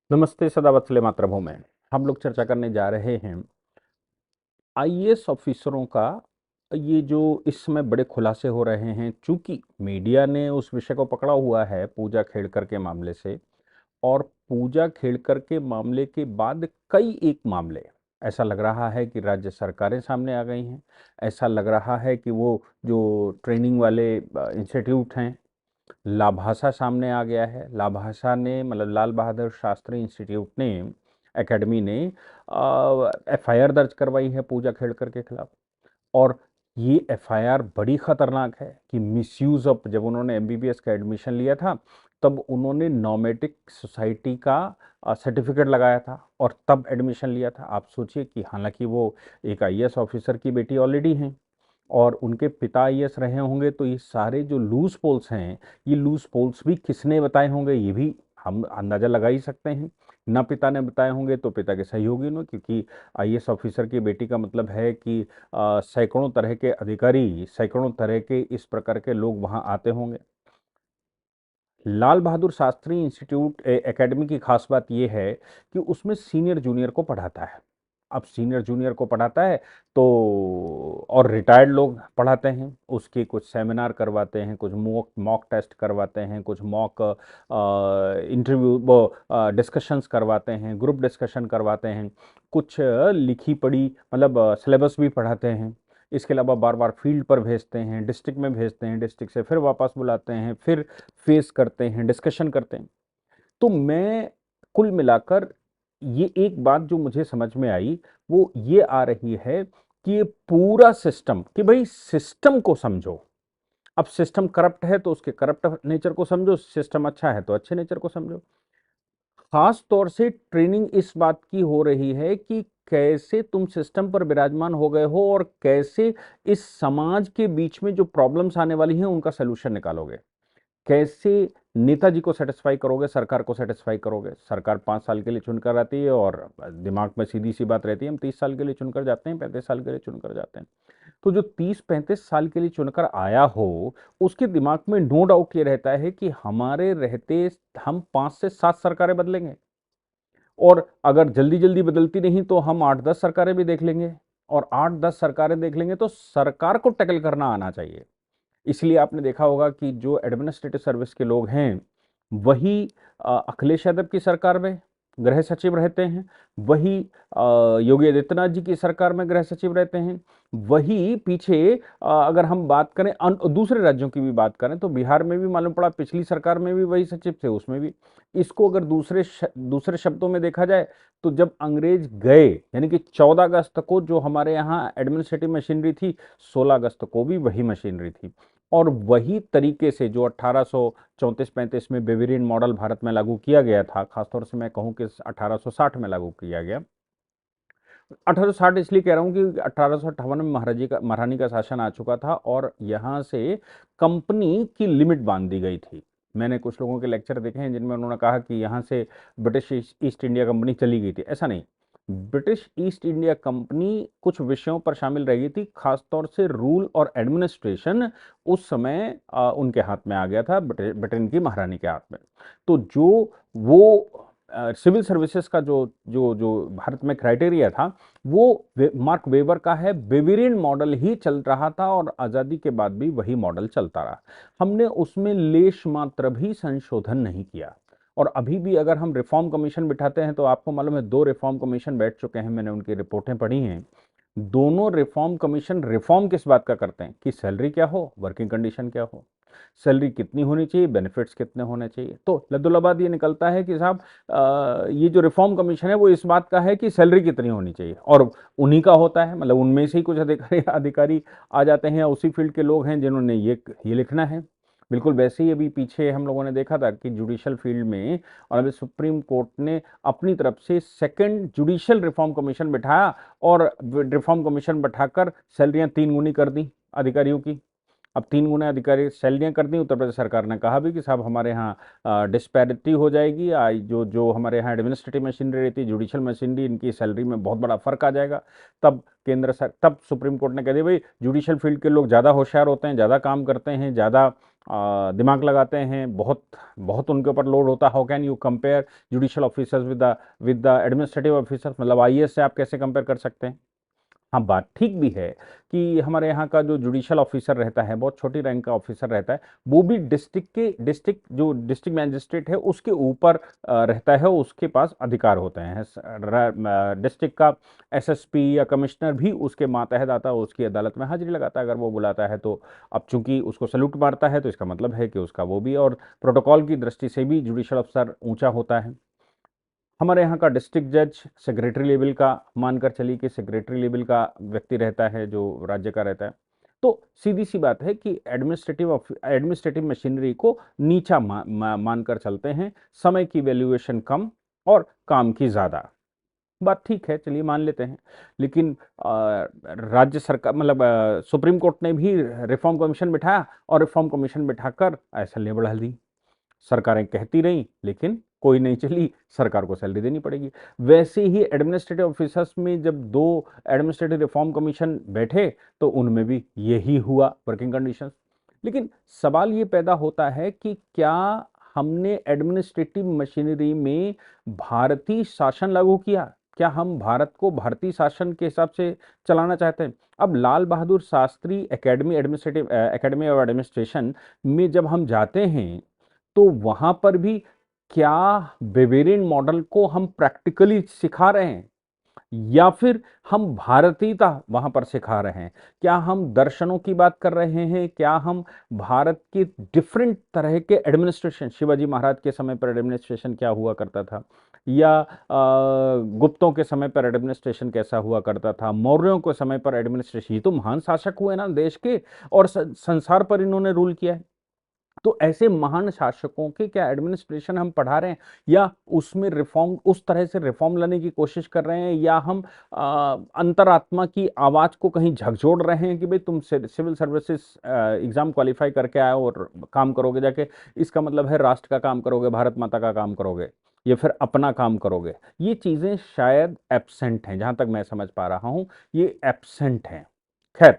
नमस्ते सदा वत्सले मातृभूमि। हम लोग चर्चा करने जा रहे हैं आईएएस ऑफिसरों का। ये जो इस समय बड़े खुलासे हो रहे हैं, चूंकि मीडिया ने उस विषय को पकड़ा हुआ है पूजा खेड़कर के मामले से, और पूजा खेड़कर के मामले के बाद कई एक मामले ऐसा लग रहा है कि राज्य सरकारें सामने आ गई हैं। ऐसा लग रहा है कि वो जो ट्रेनिंग वाले इंस्टीट्यूट हैं, लाभासा सामने आ गया है। लाभासा ने मतलब लाल बहादुर शास्त्री इंस्टीट्यूट ने, एकेडमी ने एफआईआर दर्ज करवाई है पूजा खेड़कर के खिलाफ। और ये एफआईआर बड़ी खतरनाक है कि मिसयूज ऑफ, जब उन्होंने एमबीबीएस का एडमिशन लिया था तब उन्होंने नॉमेटिक सोसाइटी का सर्टिफिकेट लगाया था और तब एडमिशन लिया था। आप सोचिए कि हालांकि वो एक आईएएस ऑफिसर की बेटी ऑलरेडी हैं और उनके पिता आईएएस रहे होंगे, तो ये सारे जो लूज पोल्स हैं, ये लूज पोल्स भी किसने बताए होंगे ये भी हम अंदाजा लगा ही सकते हैं। ना पिता ने बताए होंगे तो पिता के सहयोगी ने, क्योंकि आईएएस ऑफिसर की बेटी का मतलब है कि सैकड़ों तरह के अधिकारी, सैकड़ों तरह के इस प्रकार के लोग वहां आते होंगे। लाल बहादुर शास्त्री इंस्टीट्यूट एकेडमी की खास बात यह है कि उसमें सीनियर जूनियर को पढ़ाता है। अब सीनियर जूनियर को पढ़ाता है तो, और रिटायर्ड लोग पढ़ाते हैं, उसके कुछ सेमिनार करवाते हैं, कुछ मॉक मॉक टेस्ट करवाते हैं, कुछ मॉक इंटरव्यू वो डिस्कशंस करवाते हैं, ग्रुप डिस्कशन करवाते हैं, कुछ लिखी पढ़ी मतलब सिलेबस भी पढ़ाते हैं। इसके अलावा बार बार फील्ड पर भेजते हैं, डिस्ट्रिक्ट में भेजते हैं, डिस्ट्रिक्ट से फिर वापस बुलाते हैं, फिर फेस करते हैं, डिस्कशन करते हैं। तो मैं कुल मिलाकर ये एक बात जो मुझे समझ में आई वो ये आ रही है कि ये पूरा सिस्टम, कि भाई सिस्टम को समझो। अब सिस्टम करप्ट है तो उसके करप्ट नेचर को समझो, सिस्टम अच्छा है तो अच्छे नेचर को समझो। खास तौर से ट्रेनिंग इस बात की हो रही है कि कैसे तुम सिस्टम पर विराजमान हो गए हो और कैसे इस समाज के बीच में जो प्रॉब्लम्स आने वाली हैं उनका सोल्यूशन निकालोगे। कैसे नेताजी को सेटिस्फाई करोगे, सरकार को सेटिस्फाई करोगे। सरकार 5 साल के लिए चुनकर आती है और दिमाग में सीधी सी बात रहती है हम 30 साल के लिए चुनकर जाते हैं, 35 साल के लिए चुनकर जाते हैं। तो जो 30-35 साल के लिए चुनकर आया हो, उसके दिमाग में नो डाउट ये रहता है कि हमारे रहते हम 5 से 7 सरकारें बदलेंगे, और अगर जल्दी जल्दी बदलती नहीं तो हम 8-10 सरकारें भी देख लेंगे, और 8-10 सरकारें देख लेंगे तो सरकार को टैकल करना आना चाहिए। इसलिए आपने देखा होगा कि जो एडमिनिस्ट्रेटिव सर्विस के लोग हैं, वही अखिलेश यादव की सरकार में गृह सचिव रहते हैं, वही योगी आदित्यनाथ जी की सरकार में गृह सचिव रहते हैं, वही पीछे अगर हम बात करें दूसरे राज्यों की भी बात करें तो बिहार में भी मालूम पड़ा पिछली सरकार में भी वही सचिव थे, उसमें भी। इसको अगर दूसरे शब्दों में देखा जाए तो जब अंग्रेज गए, यानी कि 14 अगस्त को जो हमारे यहाँ एडमिनिस्ट्रेटिव मशीनरी थी, 16 अगस्त को भी वही मशीनरी थी। और वही तरीके से जो 1834-35 में बेवेरियन मॉडल भारत में लागू किया गया था, खासतौर से मैं कहूं कि 1860 में लागू किया गया। 1860 इसलिए कह रहा हूं कि 1858 में महारानी का शासन आ चुका था और यहां से कंपनी की लिमिट बांध दी गई थी। मैंने कुछ लोगों के लेक्चर देखे हैं जिनमें उन्होंने कहा कि यहां से ब्रिटिश ईस्ट इंडिया कंपनी चली गई थी। ऐसा नहीं, ब्रिटिश ईस्ट इंडिया कंपनी कुछ विषयों पर शामिल रह गई थी, खासतौर से रूल और एडमिनिस्ट्रेशन उस समय उनके हाथ में आ गया था, ब्रिटेन की महारानी के हाथ में। तो जो वो सिविल सर्विसेज का जो जो जो भारत में क्राइटेरिया था, वो मार्क वेबर का है, बेवेरियन मॉडल ही चल रहा था और आज़ादी के बाद भी वही मॉडल चलता रहा। हमने उसमें लेश मात्र भी संशोधन नहीं किया। और अभी भी अगर हम रिफॉर्म कमीशन बिठाते हैं तो आपको मालूम है 2 रिफॉर्म कमीशन बैठ चुके हैं, मैंने उनकी रिपोर्टें पढ़ी हैं। दोनों रिफॉर्म कमीशन रिफॉर्म किस बात का करते हैं कि सैलरी क्या हो, वर्किंग कंडीशन क्या हो, सैलरी कितनी होनी चाहिए, बेनिफिट्स कितने होने चाहिए। तो लद्दुलाबाद ये निकलता है कि साहब ये जो रिफॉर्म कमीशन है वो इस बात का है कि सैलरी कितनी होनी चाहिए, और उन्हीं का होता है, मतलब उनमें से ही कुछ अधिकारी अधिकारी आ जाते हैं या उसी फील्ड के लोग हैं जिन्होंने ये लिखना है। बिल्कुल वैसे ही अभी पीछे हम लोगों ने देखा था कि जुडिशियल फील्ड में, और अभी सुप्रीम कोर्ट ने अपनी तरफ से सेकंड जुडिशियल रिफॉर्म कमीशन बिठाया और रिफॉर्म कमीशन बैठाकर सैलरियां 3 गुनी कर दी अधिकारियों की। अब 3 गुना अधिकारी सैलरियां कर दी। उत्तर प्रदेश सरकार ने कहा भी कि साहब हमारे यहाँ डिस्पैरिटी हो जाएगी, जो जो हमारे यहाँ एडमिनिस्ट्रेटिव मशीनरी रहती है, जुडिशियल मशीनरी, इनकी सैलरी में बहुत बड़ा फर्क आ जाएगा। तब सुप्रीम कोर्ट ने कह दिया भाई जुडिशियल फील्ड के लोग ज़्यादा होशियार होते हैं, ज़्यादा काम करते हैं, ज़्यादा दिमाग लगाते हैं, बहुत बहुत उनके ऊपर लोड होता है। How can you compare judicial officers with the administrative officers, मतलब आईएएस से आप कैसे कंपेयर कर सकते हैं। हाँ, बात ठीक भी है कि हमारे यहाँ का जो जुडिशियल ऑफिसर रहता है, बहुत छोटी रैंक का ऑफिसर रहता है, वो भी डिस्ट्रिक्ट जो डिस्ट्रिक्ट मैजिस्ट्रेट है उसके ऊपर रहता है, उसके पास अधिकार होते हैं। डिस्ट्रिक्ट का एसएसपी या कमिश्नर भी उसके मातहत आता है, उसकी अदालत में हाजिरी लगाता है अगर वो बुलाता है तो। अब चूंकि उसको सैल्यूट मारता है तो इसका मतलब है कि उसका वो भी, और प्रोटोकॉल की दृष्टि से भी जुडिशियल ऑफिसर ऊंचा होता है। हमारे यहाँ का डिस्ट्रिक्ट जज सेक्रेटरी लेवल का, मानकर चलिए कि सेक्रेटरी लेवल का व्यक्ति रहता है जो राज्य का रहता है। तो सीधी सी बात है कि एडमिनिस्ट्रेटिव मशीनरी को नीचा मानकर चलते हैं, समय की वैल्यूएशन कम और काम की ज़्यादा। बात ठीक है, चलिए मान लेते हैं। लेकिन राज्य सरकार, मतलब सुप्रीम कोर्ट ने भी रिफॉर्म कमीशन बिठाया और रिफॉर्म कमीशन बिठाकर सैलरी बढ़ा दी। सरकारें कहती रहीं लेकिन कोई नहीं चली, सरकार को सैलरी देनी पड़ेगी। वैसे ही एडमिनिस्ट्रेटिव ऑफिसर्स में जब दो एडमिनिस्ट्रेटिव रिफॉर्म कमीशन बैठे तो उनमें भी यही हुआ, वर्किंग कंडीशंस। लेकिन सवाल ये पैदा होता है कि क्या हमने एडमिनिस्ट्रेटिव मशीनरी में भारतीय शासन लागू किया? क्या हम भारत को भारतीय शासन के हिसाब से चलाना चाहते हैं? अब Lal Bahadur Shastri academy of administration में जब हम जाते हैं तो वहां पर भी क्या बेवेरियन मॉडल को हम प्रैक्टिकली सिखा रहे हैं, या फिर हम भारतीयता वहां पर सिखा रहे हैं? क्या हम दर्शनों की बात कर रहे हैं? क्या हम भारत के डिफरेंट तरह के एडमिनिस्ट्रेशन, शिवाजी महाराज के समय पर एडमिनिस्ट्रेशन क्या हुआ करता था, या गुप्तों के समय पर एडमिनिस्ट्रेशन कैसा हुआ करता था, मौर्यों के समय पर एडमिनिस्ट्रेशन, ये तो महान शासक हुए ना देश के, और संसार पर इन्होंने रूल किया है। तो ऐसे महान शासकों के क्या एडमिनिस्ट्रेशन हम पढ़ा रहे हैं, या उसमें रिफॉर्म, उस तरह से रिफॉर्म लाने की कोशिश कर रहे हैं, या हम अंतरात्मा की आवाज को कहीं झकझोर रहे हैं कि भाई तुम सिविल सर्विसेज एग्जाम क्वालिफाई करके आओ और काम करोगे जाके, इसका मतलब है राष्ट्र का काम करोगे, भारत माता का काम करोगे, या फिर अपना काम करोगे। ये चीजें शायद एब्सेंट हैं, जहां तक मैं समझ पा रहा हूं ये एब्सेंट हैं। खैर,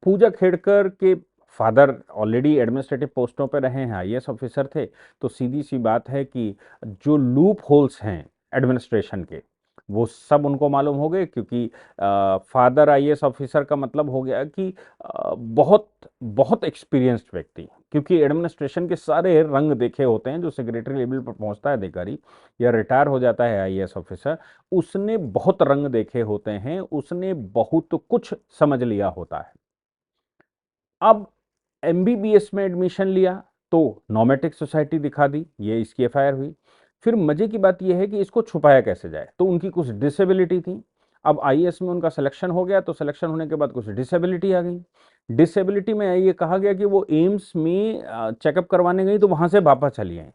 पूजा खेड़कर के फादर ऑलरेडी एडमिनिस्ट्रेटिव पोस्टों पर रहे हैं, आईएएस ऑफिसर थे, तो सीधी सी बात है कि जो लूप होल्स हैं एडमिनिस्ट्रेशन के, वो सब उनको मालूम हो गए, क्योंकि फादर आईएएस ऑफिसर का मतलब हो गया कि बहुत बहुत एक्सपीरियंस्ड व्यक्ति, क्योंकि एडमिनिस्ट्रेशन के सारे रंग देखे होते हैं। जो सेक्रेटरी लेवल पर पहुंचता है अधिकारी या रिटायर हो जाता है आईएएस ऑफिसर, उसने बहुत रंग देखे होते हैं, उसने बहुत कुछ समझ लिया होता है। अब एमबीबीएस में एडमिशन लिया तो नॉमेटिक सोसाइटी दिखा दी, ये इसकी एफआईआर हुई। फिर मजे की बात यह है कि इसको छुपाया कैसे जाए, तो उनकी कुछ डिसेबिलिटी थी। अब आईएएस में उनका सिलेक्शन हो गया, तो सिलेक्शन होने के बाद कुछ डिसेबिलिटी आ गई। डिसेबिलिटी में ये कहा गया कि वो एम्स में चेकअप करवाने गई तो वहां से वापस चली आई।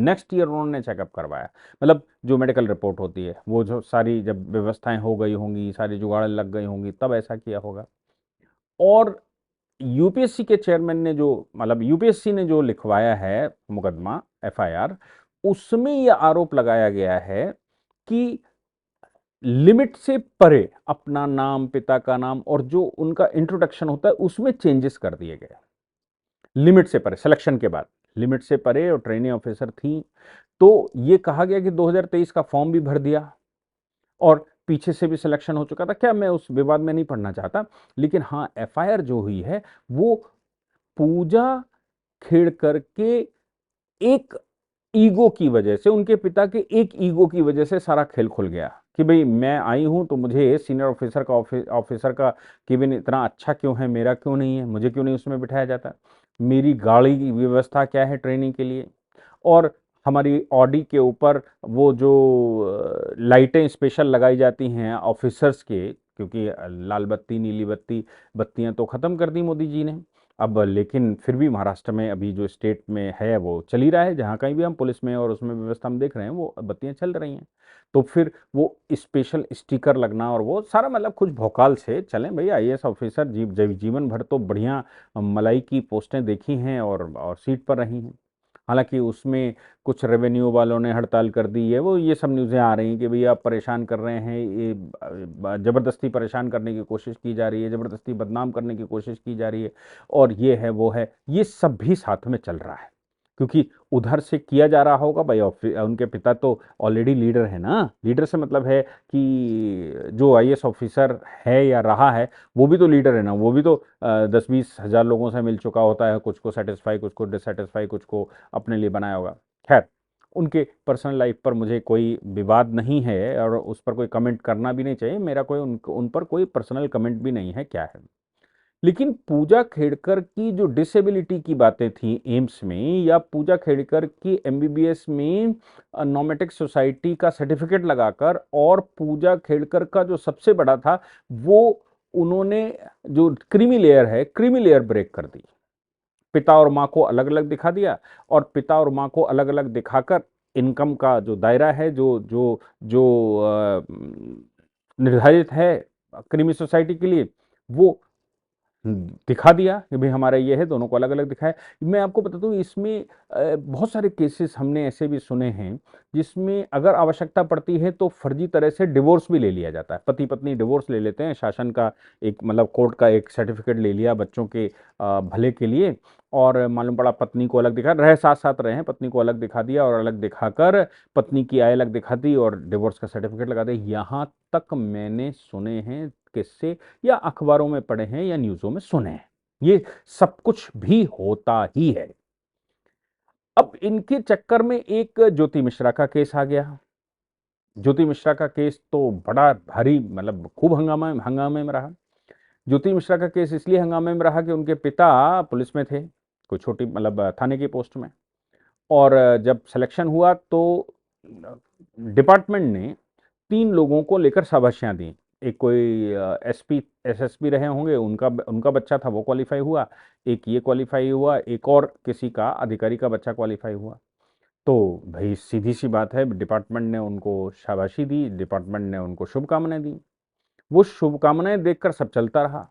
नेक्स्ट ईयर उन्होंने चेकअप करवाया, मतलब जो मेडिकल रिपोर्ट होती है वो, जो सारी जब व्यवस्थाएं हो गई होंगी, सारी जुगाड़ लग गई होंगी, तब ऐसा किया होगा। और यूपीएससी के चेयरमैन ने जो, मतलब यूपीएससी ने जो लिखवाया है मुकदमा, एफआईआर, उसमें यह आरोप लगाया गया है कि लिमिट से परे अपना नाम, पिता का नाम और जो उनका इंट्रोडक्शन होता है उसमें चेंजेस कर दिए गए। लिमिट से परे, सिलेक्शन के बाद लिमिट से परे, और ट्रेनिंग ऑफिसर थी, तो यह कहा गया कि 2023 का फॉर्म भी भर दिया और पीछे से भी सिलेक्शन हो चुका था। क्या मैं उस विवाद में नहीं पढ़ना चाहता, लेकिन हाँ, एफआईआर जो हुई है वो पूजा खेड़कर के एक ईगो की वजह से, उनके पिता के एक ईगो की वजह से सारा खेल खुल गया कि भाई मैं आई हूं तो मुझे सीनियर ऑफिसर का ऑफिसर का केबिन इतना अच्छा क्यों है, मेरा क्यों नहीं है, मुझे क्यों नहीं उसमें बिठाया जाता, मेरी गाड़ी की व्यवस्था क्या है ट्रेनिंग के लिए, और हमारी ऑडी के ऊपर वो जो लाइटें स्पेशल लगाई जाती हैं ऑफिसर्स के, क्योंकि लाल बत्ती, नीली बत्ती, बत्तियां तो ख़त्म कर दी मोदी जी ने। अब लेकिन फिर भी महाराष्ट्र में अभी जो स्टेट में है वो चल ही रहा है, जहाँ कहीं भी हम पुलिस में और उसमें व्यवस्था में देख रहे हैं वो बत्तियां चल रही हैं। तो फिर वो स्पेशल स्टिकर लगना और वो सारा, मतलब कुछ भौकाल से चलें भाई। आईएएस ऑफिसर जीवन भर तो बढ़िया मलाई की पोस्टें देखी हैं और सीट पर रही हैं। हालांकि उसमें कुछ रेवेन्यू वालों ने हड़ताल कर दी है, वो ये सब न्यूज़ें आ रही हैं कि भैया आप परेशान कर रहे हैं, ये ज़बरदस्ती परेशान करने की कोशिश की जा रही है, ज़बरदस्ती बदनाम करने की कोशिश की जा रही है, और ये है वो है, ये सब भी साथ में चल रहा है, क्योंकि उधर से किया जा रहा होगा भाई। उनके पिता तो ऑलरेडी लीडर है ना, लीडर से मतलब है कि जो आईएएस ऑफिसर है या रहा है वो भी तो लीडर है ना, वो भी तो 10-20 हज़ार लोगों से मिल चुका होता है, कुछ को सेटिस्फाई, कुछ को डिससेटिस्फाई, कुछ को अपने लिए बनाया होगा। खैर, उनके पर्सनल लाइफ पर मुझे कोई विवाद नहीं है और उस पर कोई कमेंट करना भी नहीं चाहिए, मेरा कोई उन पर कोई पर्सनल कमेंट भी नहीं है, क्या है। लेकिन पूजा खेड़कर की जो डिसेबिलिटी की बातें थी एम्स में, या पूजा खेड़कर की एमबीबीएस में नॉमेटिक सोसाइटी का सर्टिफिकेट लगाकर, और पूजा खेड़कर का जो सबसे बड़ा था वो, उन्होंने जो क्रीमी लेयर है, क्रीमी लेयर ब्रेक कर दी, पिता और माँ को अलग अलग दिखा दिया, और पिता और माँ को अलग अलग दिखाकर इनकम का जो दायरा है, जो जो जो निर्धारित है क्रीमी सोसाइटी के लिए, वो दिखा दिया कि भाई हमारा ये है, दोनों को अलग अलग दिखाया। मैं आपको बता दूं, इसमें बहुत सारे केसेस हमने ऐसे भी सुने हैं जिसमें अगर आवश्यकता पड़ती है तो फर्जी तरह से डिवोर्स भी ले लिया जाता है, पति पत्नी डिवोर्स ले लेते हैं, शासन का एक मतलब कोर्ट का एक सर्टिफिकेट ले लिया बच्चों के भले के लिए, और मालूम पड़ा पत्नी को अलग दिखा रहे, साथ साथ रहे, पत्नी को अलग दिखा दिया, और अलग दिखाकर पत्नी की आय अलग दिखा दी और डिवोर्स का सर्टिफिकेट लगा दिया। यहाँ तक मैंने सुने हैं किस्से, या अखबारों में पढ़े हैं, या न्यूज़ों में सुने हैं, ये सब कुछ भी होता ही है। अब इनके चक्कर में एक ज्योति मिश्रा का केस आ गया। ज्योति मिश्रा का केस तो बड़ा भारी, मतलब खूब हंगामा हंगामे में रहा। ज्योति मिश्रा का केस इसलिए हंगामे में रहा कि उनके पिता पुलिस में थे, कोई छोटी मतलब थाने की पोस्ट में, और जब सिलेक्शन हुआ तो डिपार्टमेंट ने 3 लोगों को लेकर शाबाशियाँ दी। एक कोई एसपी एसएसपी रहे होंगे, उनका उनका बच्चा था, वो क्वालीफाई हुआ, एक ये क्वालीफाई हुआ, एक और किसी का अधिकारी का बच्चा क्वालीफाई हुआ। तो भई सीधी-सी बात है, डिपार्टमेंट ने उनको शाबाशी दी, डिपार्टमेंट ने उनको शुभकामनाएँ दी। वो शुभकामनाएँ देखकर सब चलता रहा।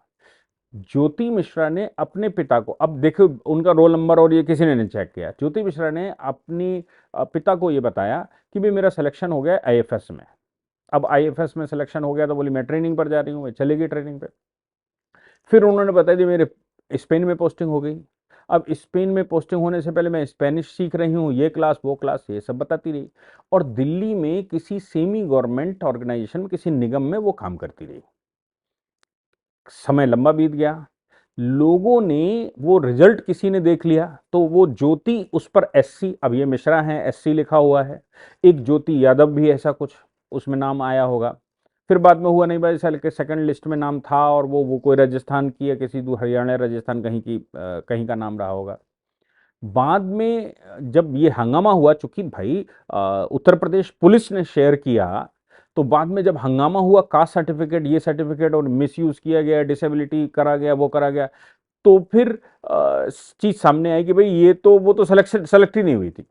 ज्योति मिश्रा ने अपने पिता को, अब देखो उनका रोल नंबर और ये किसी ने नहीं चेक किया, ज्योति मिश्रा ने अपनी पिता को ये बताया कि भई मेरा सिलेक्शन हो गया आईएफएस में। अब आईएफएस में सिलेक्शन हो गया तो बोली मैं ट्रेनिंग पर जा रही हूँ, मैं चलेगी ट्रेनिंग पे। फिर उन्होंने बताया कि मेरे स्पेन में पोस्टिंग हो गई। अब स्पेन में पोस्टिंग होने से पहले मैं स्पेनिश सीख रही हूँ, ये क्लास वो क्लास, ये सब बताती रही, और दिल्ली में किसी सेमी गवर्नमेंट ऑर्गेनाइजेशन में, किसी निगम में वो काम करती रही। समय लंबा बीत गया, लोगों ने वो रिजल्ट किसी ने देख लिया, तो वो ज्योति उस पर एससी, अब ये मिश्रा है एससी लिखा हुआ है, एक ज्योति यादव भी ऐसा कुछ उसमें नाम आया होगा। फिर बाद में हुआ नहीं भाई, साल के सेकंड लिस्ट में नाम था, और वो कोई राजस्थान की या किसी हरियाणा राजस्थान कहीं की कहीं का नाम रहा होगा। बाद में जब ये हंगामा हुआ, चूंकि भाई उत्तर प्रदेश पुलिस ने शेयर किया, तो बाद में जब हंगामा हुआ, कास्ट सर्टिफिकेट, ये सर्टिफिकेट और मिसयूज किया गया, डिसेबिलिटी करा गया, वो करा गया, तो फिर चीज सामने आई कि भाई ये तो, वो तो सेलेक्ट ही नहीं हुई थी,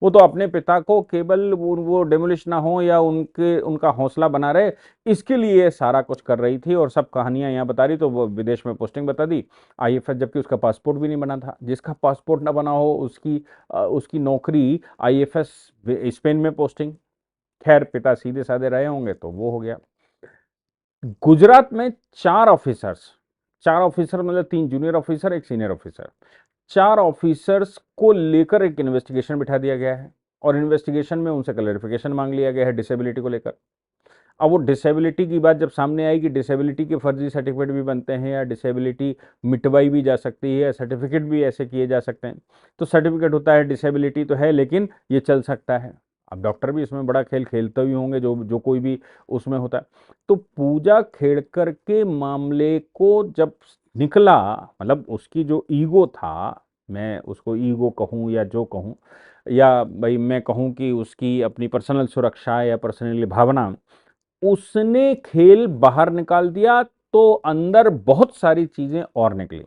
वो तो अपने पिता को केवल वो डेमोलिश ना हो या उनके उनका हौसला बना रहे, इसके लिए सारा कुछ कर रही थी, और सब कहानियां यहाँ बता रही, तो वो विदेश में पोस्टिंग बता दी आईएफएस, जबकि उसका पासपोर्ट भी नहीं बना था। जिसका पासपोर्ट ना बना हो उसकी नौकरी आईएफएस, स्पेन में पोस्टिंग। खैर पिता सीधे साधे रहे होंगे तो वो हो गया। गुजरात में 4 ऑफिसर्स, 4 ऑफिसर मतलब 3 जूनियर ऑफिसर, एक सीनियर ऑफिसर, 4 ऑफिसर्स को लेकर एक इन्वेस्टिगेशन बिठा दिया गया है, और इन्वेस्टिगेशन में उनसे क्लैरिफिकेशन मांग लिया गया है डिसेबिलिटी को लेकर। अब वो डिसेबिलिटी की बात जब सामने आएगी, डिसेबिलिटी के फर्जी सर्टिफिकेट भी बनते हैं, या डिसेबिलिटी मिटवाई भी जा सकती है, या सर्टिफिकेट भी ऐसे किए जा सकते हैं। तो सर्टिफिकेट होता है, डिसेबिलिटी तो है लेकिन ये चल सकता है। अब डॉक्टर भी इसमें बड़ा खेल खेलते ही होंगे, जो जो कोई भी उसमें होता है। तो पूजा खेड़कर के मामले को जब निकला, मतलब उसकी जो ईगो था, मैं उसको ईगो कहूँ या जो कहूँ, या भाई मैं कहूँ कि उसकी अपनी पर्सनल सुरक्षा या पर्सनली भावना, उसने खेल बाहर निकाल दिया, तो अंदर बहुत सारी चीजें और निकली,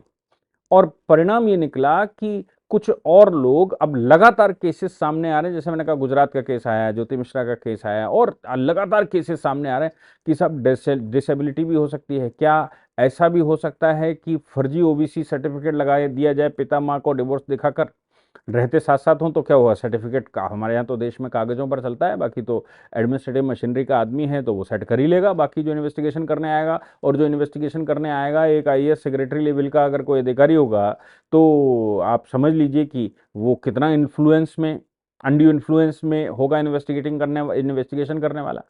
और परिणाम ये निकला कि कुछ और लोग, अब लगातार केसेस सामने आ रहे हैं, जैसे मैंने कहा गुजरात का केस आया, ज्योति मिश्रा का केस आया, और लगातार केसेस सामने आ रहे हैं कि सब डिसेबिलिटी भी हो सकती है क्या, ऐसा भी हो सकता है कि फर्जी ओबीसी सर्टिफिकेट लगा दिया जाए पिता माँ को डिवोर्स दिखाकर, रहते साथ साथ हों तो क्या हुआ, सर्टिफिकेट का हमारे यहाँ तो देश में कागज़ों पर चलता है, बाकी तो एडमिनिस्ट्रेटिव मशीनरी का आदमी है तो वो सेट कर ही लेगा, बाकी जो इन्वेस्टिगेशन करने आएगा, और जो इन्वेस्टिगेशन करने आएगा एक आईएएस सेक्रेटरी लेवल का अगर कोई अधिकारी होगा, तो आप समझ लीजिए कि वो कितना इन्फ्लुएंस में, अनड्यू इन्फ्लुएंस में होगा इन्वेस्टिगेशन करने वाला।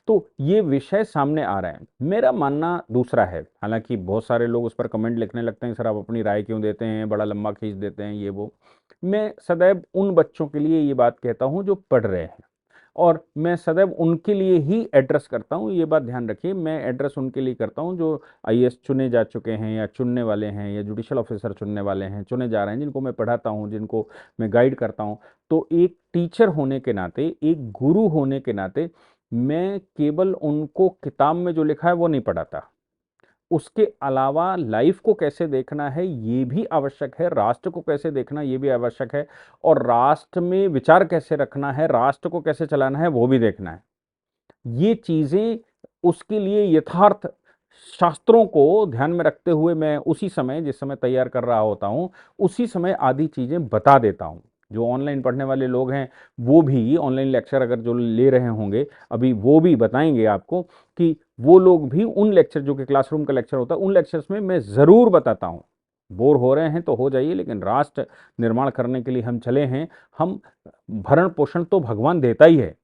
तो ये विषय सामने आ रहे हैं। मेरा मानना दूसरा है, हालांकि बहुत सारे लोग उस पर कमेंट लिखने लगते हैं, सर आप अपनी राय क्यों देते हैं, बड़ा लंबा खींच देते हैं ये वो। मैं सदैव उन बच्चों के लिए ये बात कहता हूं जो पढ़ रहे हैं, और मैं सदैव उनके लिए ही एड्रेस करता हूं। ये बात ध्यान रखिए, मैं एड्रेस उनके लिए करता हूं जो आईएएस चुने जा चुके हैं, या चुनने वाले हैं, या जुडिशियल ऑफिसर चुनने वाले हैं, चुने जा रहे हैं, जिनको मैं पढ़ाता हूं, जिनको मैं गाइड करता हूं। तो एक टीचर होने के नाते, एक गुरु होने के नाते, मैं केवल उनको किताब में जो लिखा है वो नहीं पढ़ाता, उसके अलावा लाइफ को कैसे देखना है ये भी आवश्यक है, राष्ट्र को कैसे देखना ये भी आवश्यक है, और राष्ट्र में विचार कैसे रखना है, राष्ट्र को कैसे चलाना है वो भी देखना है। ये चीजें, उसके लिए यथार्थ शास्त्रों को ध्यान में रखते हुए मैं उसी समय, जिस समय तैयार कर रहा होता हूं, उसी समय आदि चीजें बता देता हूं। जो ऑनलाइन पढ़ने वाले लोग हैं वो भी ऑनलाइन लेक्चर अगर जो ले रहे होंगे अभी, वो भी बताएंगे आपको कि वो लोग भी उन लेक्चर, जो कि क्लासरूम का लेक्चर होता है, उन लेक्चर्स में मैं ज़रूर बताता हूँ। बोर हो रहे हैं तो हो जाइए, लेकिन राष्ट्र निर्माण करने के लिए हम चले हैं। हम भरण पोषण तो भगवान देता ही है।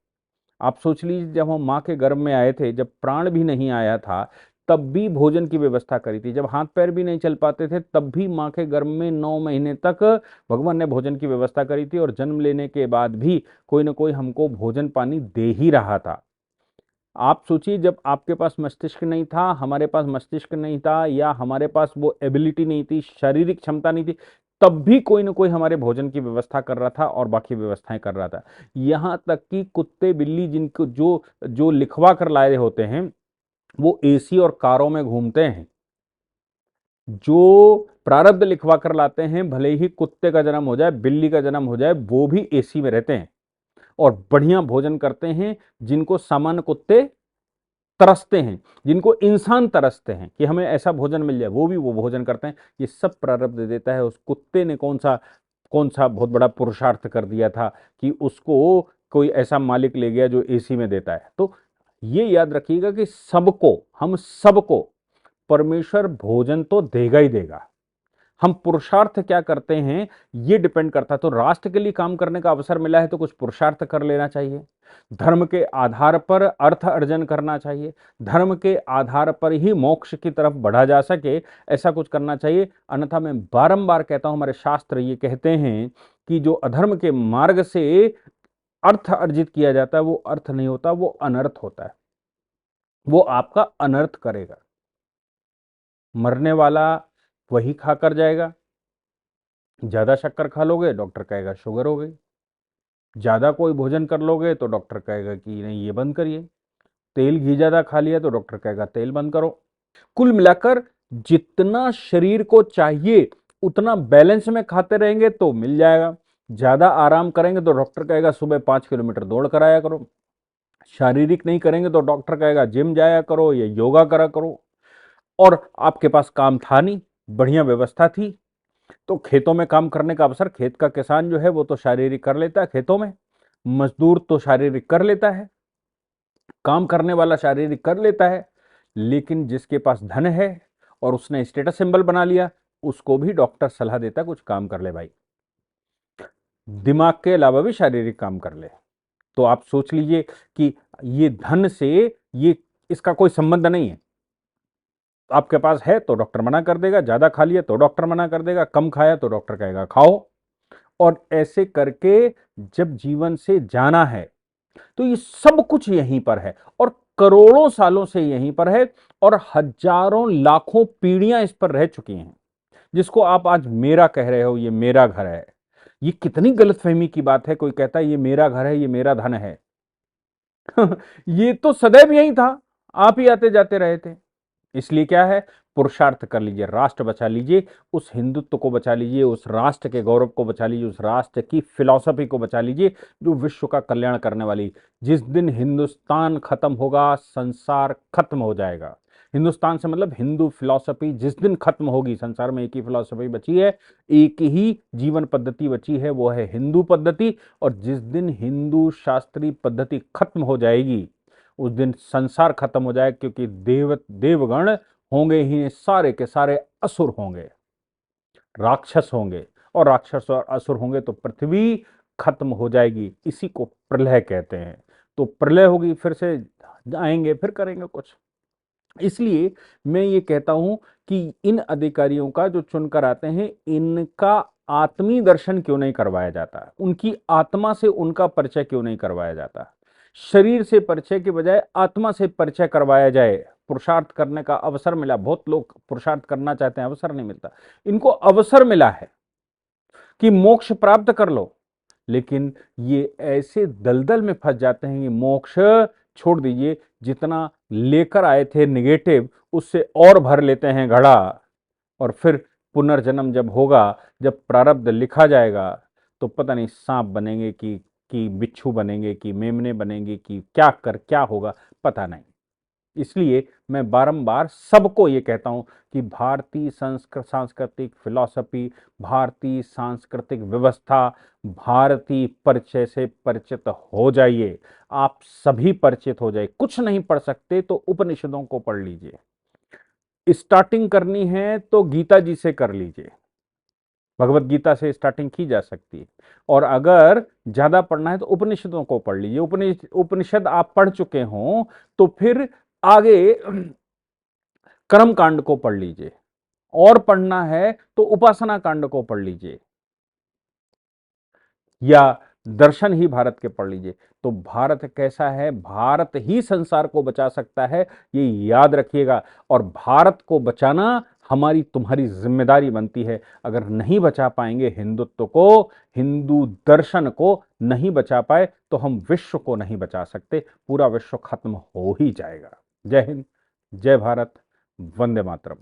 आप सोच लीजिए, जब हम माँ के गर्भ में आए थे, जब प्राण भी नहीं आया था, तब भी भोजन की व्यवस्था करी थी। जब हाथ पैर भी नहीं चल पाते थे, तब भी माँ के गर्भ में 9 महीने तक भगवान ने भोजन की व्यवस्था करी थी, और जन्म लेने के बाद भी कोई ना कोई हमको भोजन पानी दे ही रहा था। आप सोचिए, जब आपके पास मस्तिष्क नहीं था, हमारे पास मस्तिष्क नहीं था, या हमारे पास वो एबिलिटी नहीं थी, शारीरिक क्षमता नहीं थी, तब भी कोई ना कोई हमारे भोजन की व्यवस्था कर रहा था और बाकी व्यवस्थाएं कर रहा था। यहां तक कि कुत्ते बिल्ली जिनको जो जो लिखवा कर लाए होते हैं, वो एसी और कारों में घूमते हैं। जो प्रारब्ध लिखवा कर लाते हैं, भले ही कुत्ते का जन्म हो जाए, बिल्ली का जन्म हो जाए, वो भी एसी में रहते हैं और बढ़िया भोजन करते हैं। जिनको सामान्य कुत्ते तरसते हैं, जिनको इंसान तरसते हैं कि हमें ऐसा भोजन मिल जाए, वो भी वो भोजन करते हैं। ये सब प्रारब्ध देता है। उस कुत्ते ने कौन सा बहुत बड़ा पुरुषार्थ कर दिया था कि उसको कोई ऐसा मालिक ले गया जो एसी में देता है। तो ये याद रखिएगा कि सबको, हम सबको परमेश्वर भोजन तो देगा ही देगा। हम पुरुषार्थ क्या करते हैं ये डिपेंड करता है। तो राष्ट्र के लिए काम करने का अवसर मिला है तो कुछ पुरुषार्थ कर लेना चाहिए। धर्म के आधार पर अर्थ अर्जन करना चाहिए। धर्म के आधार पर ही मोक्ष की तरफ बढ़ा जा सके, ऐसा कुछ करना चाहिए। अन्यथा मैं बारंबार कहता हूं, हमारे शास्त्र ये कहते हैं कि जो अधर्म के मार्ग से अर्थ अर्जित किया जाता है वो अर्थ नहीं होता, वो अनर्थ होता है। वो आपका अनर्थ करेगा। मरने वाला वही खाकर जाएगा। ज्यादा शक्कर खा लोगे, डॉक्टर कहेगा शुगर हो गई। ज्यादा कोई भोजन कर लोगे तो डॉक्टर कहेगा कि नहीं ये बंद करिए। तेल घी ज्यादा खा लिया तो डॉक्टर कहेगा तेल बंद करो। कुल मिलाकर जितना शरीर को चाहिए उतना बैलेंस में खाते रहेंगे तो मिल जाएगा। ज्यादा आराम करेंगे तो डॉक्टर कहेगा सुबह 5 किलोमीटर दौड़ कराया करो। शारीरिक नहीं करेंगे तो डॉक्टर कहेगा जिम जाया करो या योगा करा करो। और आपके पास काम था नहीं, बढ़िया व्यवस्था थी, तो खेतों में काम करने का अवसर, खेत का किसान जो है वो तो शारीरिक कर लेता है, खेतों में मजदूर तो शारीरिक कर लेता है, काम करने वाला शारीरिक कर लेता है। लेकिन जिसके पास धन है और उसने स्टेटस सिंबल बना लिया, उसको भी डॉक्टर सलाह देता है कुछ काम कर ले भाई, दिमाग के अलावा भी शारीरिक काम कर ले। तो आप सोच लीजिए कि ये धन से, ये इसका कोई संबंध नहीं है। आपके पास है तो डॉक्टर मना कर देगा, ज्यादा खा लिया तो डॉक्टर मना कर देगा, कम खाया तो डॉक्टर कहेगा खाओ। और ऐसे करके जब जीवन से जाना है तो ये सब कुछ यहीं पर है, और करोड़ों सालों से यहीं पर है, और हजारों लाखों पीढ़ियां इस पर रह चुकी हैं। जिसको आप आज मेरा कह रहे हो, ये मेरा घर है, ये कितनी गलतफहमी की बात है। कोई कहता है ये मेरा घर है, ये मेरा धन है। ये तो सदैव यही था, आप ही आते जाते रहे थे। इसलिए क्या है, पुरुषार्थ कर लीजिए, राष्ट्र बचा लीजिए, उस हिंदुत्व को बचा लीजिए, उस राष्ट्र के गौरव को बचा लीजिए, उस राष्ट्र की फिलॉसफी को बचा लीजिए जो विश्व का कल्याण करने वाली। जिस दिन हिंदुस्तान खत्म होगा, संसार खत्म हो जाएगा। हिंदुस्तान से मतलब हिंदू फिलॉसफी जिस दिन खत्म होगी, संसार में एक ही फिलॉसफी बची है, एक ही जीवन पद्धति बची है, वो है हिंदू पद्धति। और जिस दिन हिंदू शास्त्रीय पद्धति खत्म हो जाएगी, उस दिन संसार खत्म हो जाए, क्योंकि देवगण होंगे ही सारे के सारे असुर होंगे, राक्षस होंगे, और राक्षस और असुर होंगे तो पृथ्वी खत्म हो जाएगी। इसी को प्रलय कहते हैं। तो प्रलय होगी, फिर से आएंगे, फिर करेंगे कुछ। इसलिए मैं ये कहता हूं कि इन अधिकारियों का जो चुनकर आते हैं, इनका आत्मीय दर्शन क्यों नहीं करवाया जाता, उनकी आत्मा से उनका परिचय क्यों नहीं करवाया जाता। शरीर से परिचय के बजाय आत्मा से परिचय करवाया जाए। पुरुषार्थ करने का अवसर मिला, बहुत लोग पुरुषार्थ करना चाहते हैं, अवसर नहीं मिलता। इनको अवसर मिला है कि मोक्ष प्राप्त कर लो, लेकिन ये ऐसे दलदल में फंस जाते हैं कि मोक्ष छोड़ दीजिए, जितना लेकर आए थे निगेटिव, उससे और भर लेते हैं घड़ा। और फिर पुनर्जन्म जब होगा, जब प्रारब्ध लिखा जाएगा, तो पता नहीं सांप बनेंगे कि बिच्छू बनेंगे, कि मेमने बनेंगे, कि क्या होगा, पता नहीं। इसलिए मैं बारंबार सबको ये कहता हूं कि भारतीय सांस्कृतिक फिलॉसफी, भारतीय सांस्कृतिक व्यवस्था, भारतीय परिचय से परिचित हो जाइए। आप सभी परिचित हो जाइए। कुछ नहीं पढ़ सकते तो उपनिषदों को पढ़ लीजिए। स्टार्टिंग करनी है तो गीता जी से कर लीजिए, भगवत गीता से स्टार्टिंग की जा सकती है। और अगर ज्यादा पढ़ना है तो उपनिषदों को पढ़ लीजिए। उपनिषद आप पढ़ चुके हों तो फिर आगे कर्म कांड को पढ़ लीजिए, और पढ़ना है तो उपासना कांड को पढ़ लीजिए, या दर्शन ही भारत के पढ़ लीजिए। तो भारत कैसा है, भारत ही संसार को बचा सकता है, ये याद रखिएगा। और भारत को बचाना हमारी तुम्हारी जिम्मेदारी बनती है। अगर नहीं बचा पाएंगे हिंदुत्व को, हिंदू दर्शन को नहीं बचा पाए, तो हम विश्व को नहीं बचा सकते। पूरा विश्व खत्म हो ही जाएगा। जय हिंद, जय भारत, वंदे मातरम।